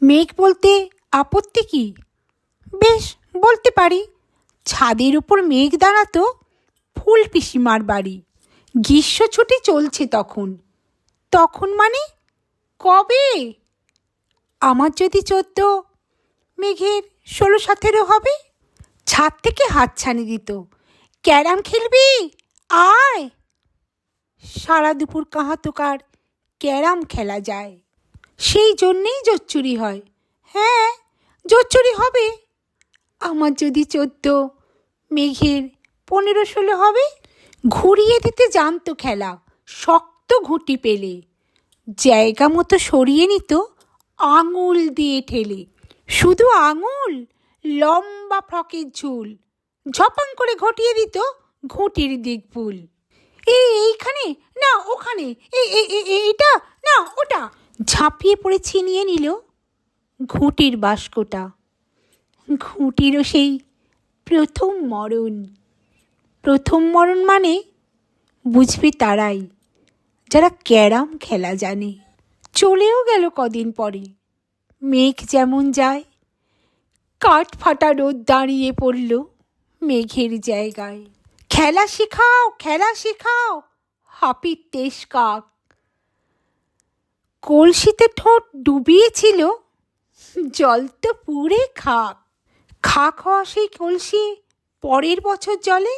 মেঘ বলতে আপত্তি কি? বেশ, বলতে পারি। ছাদের উপর মেঘ দাঁড়াতো ফুল পিসিমার বাড়ি। গ্রীষ্ম ছুটি চলছে তখন। তখন মানে কবে? আমার যদি 14, মেঘের 16-17 হবে। ছাদ থেকে হাতছানি দিত, ক্যারাম খেলবি আয়। সারা দুপুর কাহাতোকার ক্যারাম খেলা যায়। সেই জন্যেই জোচ্চুরি হয়। হ্যাঁ, জোচ্চুরি হবে। আমার যদি 14, মেঘের 15-16 হবে। ঘুরিয়ে দিতে জানতো খেলা, শক্ত ঘুঁটি পেলে। জায়গা মতো সরিয়ে নিত আঙুল দিয়ে ঠেলে। শুধু আঙুল, লম্বা ফ্রকের ঝুল, ঝপাং করে ঘটিয়ে দিত ঘুঁটির দিকভুল। এইখানে না ওখানে, এইটা না ওটা। ঝাঁপিয়ে পড়ে ছিনিয়ে নিল ঘুঁটির বাস্কটা। ঘুঁটিরও সেই প্রথম মরণ। প্রথম মরণ মানে বুঝবে তারাই যারা ক্যারাম খেলা জানে। চলেও গেল কদিন পরে। মেঘ যেমন যায়, কাঠ ফাটা রোদ দাঁড়িয়ে পড়ল মেঘের জায়গায়। খেলা শেখাও, খেলা শেখাও, হাপির তেজ কাক। কলসিতে ঠোঁট ডুবিয়েছিল, জল তো পুরে খাক। খাক হওয়া সেই কলসি পরের বছর জলে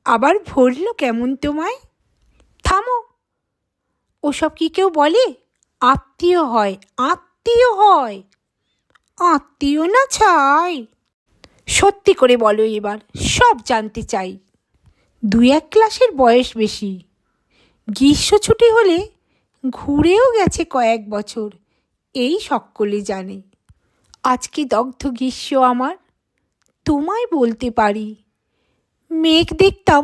আবার ভরল কেমন তোমায়। থামো, ওসব কি কেউ বলে? আত্মীয় হয়, আত্মীয় হয়। আত্মীয় না ছাই। সত্যি করে বলো এবার, সব জানতে চাই। 2-1 ক্লাসের বয়স বেশি। গ্রীষ্ম ছুটি হলে ঘুরেও গেছে কয়েক বছর, এই সকলে জানে। আজকে দগ্ধ গ্রীষ্ম আমার, তোমায় বলতে পারি। মেঘ দেখতাম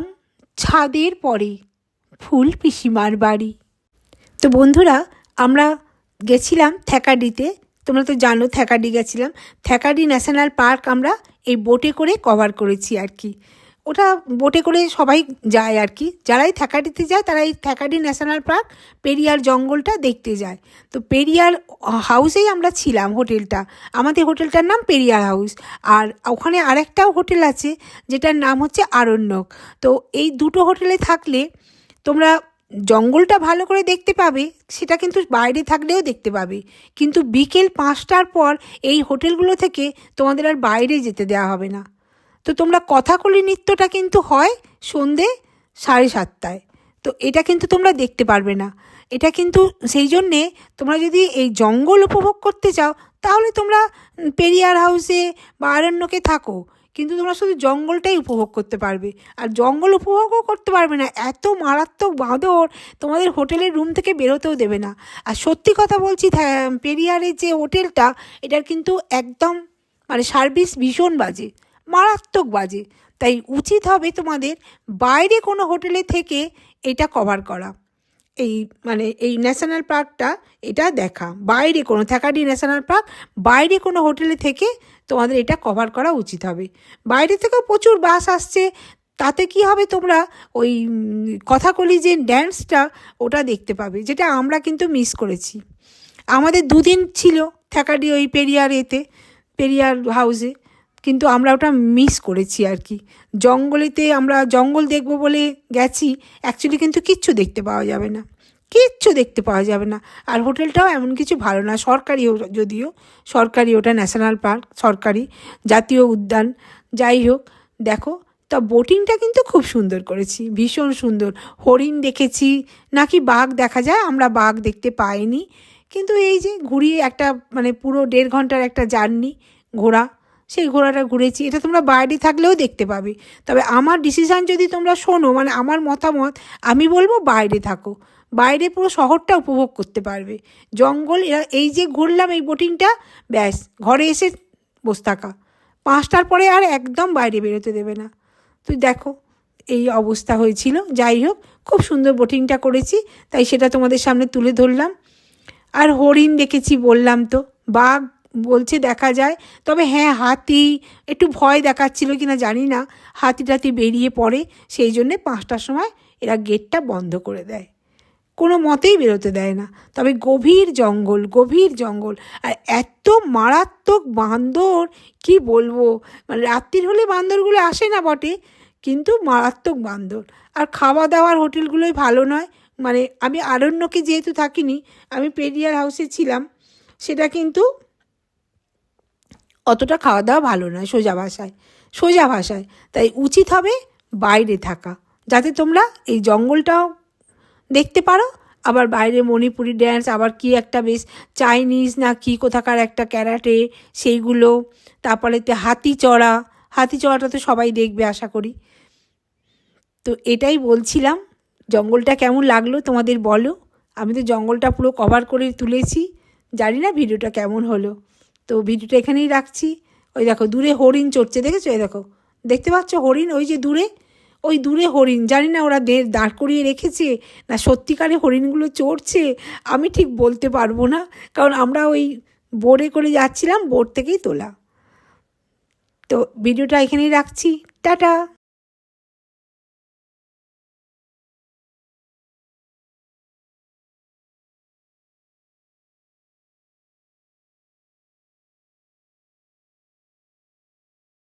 ছাদের পরে ফুল পিসিমার বাড়ি। তো বন্ধুরা, আমরা গেছিলাম থ্যাকাডিতে। তোমরা তো জানো থ্যাকাডি গেছিলাম। থ্যাকাডি ন্যাশনাল পার্ক আমরা এই বোটে করে কভার করেছি আর কি। ওটা বোটে করে সবাই যায় আর কি। যারাই থ্যাকাডিতে যায় তারা এই থ্যাকাডি ন্যাশনাল পার্ক পেরিয়ার জঙ্গলটা দেখতে যায়। তো পেরিয়ার হাউসেই আমরা ছিলাম, হোটেলটা। আমাদের হোটেলটার নাম পেরিয়ার হাউস। আর ওখানে আরেকটাও হোটেল আছে যেটার নাম হচ্ছে আরণ্যক। তো এই দুটো হোটেলে থাকলে তোমরা জঙ্গলটা ভালো করে দেখতে পাবে, সেটা কিন্তু বাইরে থাকলেও দেখতে পাবে। কিন্তু বিকেল 5টার পর এই হোটেলগুলো থেকে তোমাদের আর বাইরে যেতে দেওয়া হবে না। তো তোমরা কথাকলি নৃত্যটা কিন্তু হয় সন্ধে 7:30টায়। তো এটা কিন্তু তোমরা দেখতে পারবে না। এটা কিন্তু সেই জন্যে তোমরা যদি এই জঙ্গল উপভোগ করতে চাও তাহলে তোমরা পেরিয়ার হাউসে বা আরণ্যকে থাকো, কিন্তু তোমরা শুধু জঙ্গলটাই উপভোগ করতে পারবে। আর জঙ্গল উপভোগও করতে পারবে না, এত মারাত্মক বাঁদর তোমাদের হোটেলের রুম থেকে বেরোতেও দেবে না। আর সত্যি কথা বলছি, পেরিয়ারের যে হোটেলটা, এটার কিন্তু একদম মানে সার্ভিস ভীষণ বাজে, মারাত্মক বাজে। তাই উচিত হবে তোমাদের বাইরে কোনো হোটেলে থেকে এটা কভার করা, এই মানে এই ন্যাশনাল পার্কটা এটা দেখা। বাইরে কোনো থ্যাকাডি ন্যাশনাল পার্ক বাইরে কোনো হোটেলে থেকে তোমাদের এটা কভার করা উচিত হবে। বাইরে থেকেও প্রচুর বাস আসছে, তাতে কি হবে, তোমরা ওই কথাকলি যে ড্যান্সটা ওটা দেখতে পাবে, যেটা আমরা কিন্তু মিস করেছি। আমাদের 2 দিন ছিল থ্যাকাডি ওই পেরিয়ার হাউসে, কিন্তু আমরা ওটা মিস করেছি আর কি। জঙ্গলেতে আমরা জঙ্গল দেখব বলে গেছি, অ্যাকচুয়ালি কিন্তু কিচ্ছু দেখতে পাওয়া যাবে না, কিচ্ছু দেখতে পাওয়া যাবে না। আর হোটেলটাও এমন কিছু ভালো না, সরকারি, যদিও সরকারি, ওটা ন্যাশনাল পার্ক, সরকারি জাতীয় উদ্যান। যাই হোক, দেখো, তা বোটিংটা কিন্তু খুব সুন্দর করেছি, ভীষণ সুন্দর। হরিণ দেখেছি, নাকি বাঘ দেখা যায়, আমরা বাঘ দেখতে পাইনি। কিন্তু এই যে ঘুরিয়ে একটা মানে পুরো 1.5 ঘন্টার একটা জার্নি ঘোরা, সেই ঘোড়াটা ঘুরেছি। এটা তোমরা বাইরে থাকলেও দেখতে পাবে। তবে আমার ডিসিশান যদি তোমরা শোনো, মানে আমার মতামত, আমি বলবো বাইরে থাকো। বাইরে পুরো শহরটা উপভোগ করতে পারবে। জঙ্গল এই যে ঘুরলাম এই বোটিংটা, ব্যাস ঘরে এসে বসে থাকা। 5টার পরে আর একদম বাইরে বেরোতে দেবে না। তুই দেখো এই অবস্থা হয়েছিল। যাই হোক, খুব সুন্দর বোটিংটা করেছি, তাই সেটা তোমাদের সামনে তুলে ধরলাম। আর হরিণ দেখেছি বললাম তো, বাঘ বলছে দেখা যায়, তবে হ্যাঁ হাতি একটু ভয় দেখাচ্ছিল কিনা জানি না, হাতি টাতি বেরিয়ে পড়ে, সেই জন্যে 5টার সময় এরা গেটটা বন্ধ করে দেয়। কোনো মতেই বেরোতে দেয় না। তবে গভীর জঙ্গল, আর এত মারাত্মক বান্দর কি বলবো, মানে রাত্রির হলে বান্দরগুলো আসে না বটে, কিন্তু মারাত্মক বান্দর। আর খাওয়া দাওয়ার হোটেলগুলোই ভালো নয়, মানে আমি আরণ্যকে যেহেতু থাকিনি, আমি পেরিয়ার হাউসে ছিলাম, সেটা কিন্তু অতটা খাওয়া দাওয়া ভালো নয় সোজা ভাষায়। তাই উচিত হবে বাইরে থাকা, যাতে তোমরা এই জঙ্গলটাও দেখতে পারো, আবার বাইরে মণিপুরি ড্যান্স, আবার কি একটা বেশ চাইনিজ না কি কোথাকার একটা ক্যারাটে, সেইগুলো, তারপরেতে হাতি চড়াটা তো সবাই দেখবে আশা করি। তো এটাই বলছিলাম, জঙ্গলটা কেমন লাগলো তোমাদের বলো। আমি তো জঙ্গলটা পুরো কভার করে তুলেছি, জানি না ভিডিওটা কেমন হলো। তো ভিডিওটা এখানেই রাখছি। ওই দেখো দূরে হরিণ চড়ছে, দেখেছো? এই দেখো, দেখতে পাচ্ছ হরিণ? ওই দূরে হরিণ, জানি না ওরা দাঁড় করিয়ে রেখেছে না সত্যিকারে হরিণগুলো চড়ছে, আমি ঠিক বলতে পারবো না, কারণ আমরা ওই বোটে করে যাচ্ছিলাম, বোট থেকেই তোলা। তো ভিডিওটা এখানেই রাখছি, টাটা।